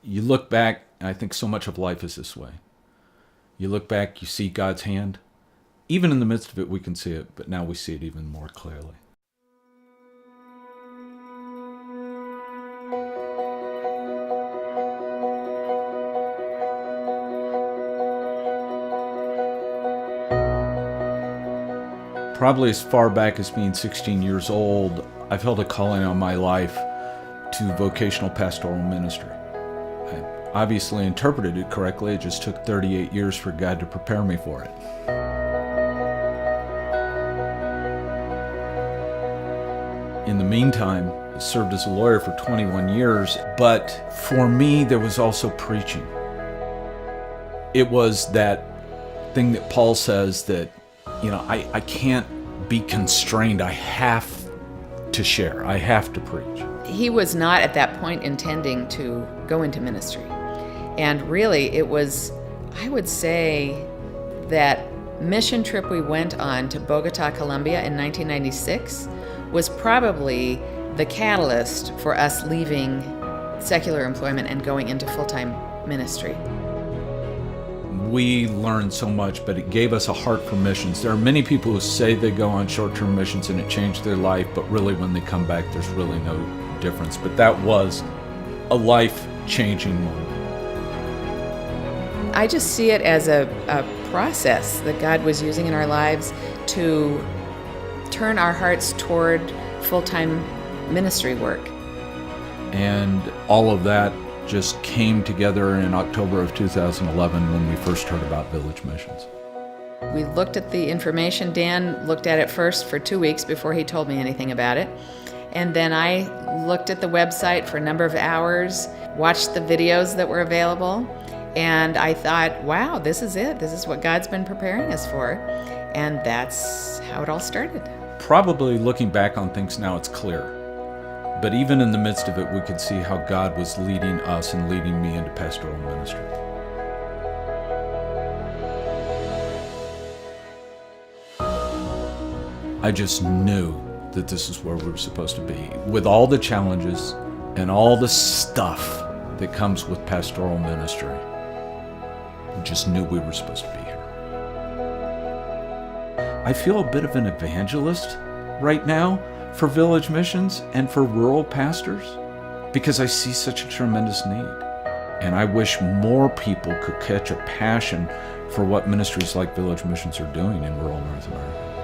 You look back, and I think so much of life is this way. You look back, you see God's hand. Even in the midst of it, we can see it, but now we see it even more clearly. Probably as far back as being 16 years old, I felt a calling on my life to vocational pastoral ministry. I obviously interpreted it correctly. It just took 38 years for God to prepare me for it. In the meantime, I served as a lawyer for 21 years, but for me, there was also preaching. It was that thing that Paul says that, I can't be constrained. I have to share. I have to preach. He was not at that point intending to go into ministry. And really, it was, I would say, that mission trip we went on to Bogota, Colombia in 1996 was probably the catalyst for us leaving secular employment and going into full-time ministry. We learned so much, but it gave us a heart for missions. There are many people who say they go on short-term missions and it changed their life, but really when they come back, there's really no difference. But that was a life-changing moment. I just see it as a process that God was using in our lives to turn our hearts toward full-time ministry work. And all of that just came together in October of 2011 when we first heard about Village Missions. We looked at the information. Dan looked at it first for 2 weeks before he told me anything about it. And then I looked at the website for a number of hours, watched the videos that were available, and I thought, wow, this is it. This is what God's been preparing us for. And that's how it all started. Probably looking back on things now, it's clear. But even in the midst of it, we could see how God was leading us and leading me into pastoral ministry. I just knew that this is where we were supposed to be. With all the challenges and all the stuff that comes with pastoral ministry, I just knew we were supposed to be here. I feel a bit of an evangelist right now for Village Missions and for rural pastors because I see such a tremendous need. And I wish more people could catch a passion for what ministries like Village Missions are doing in rural North America.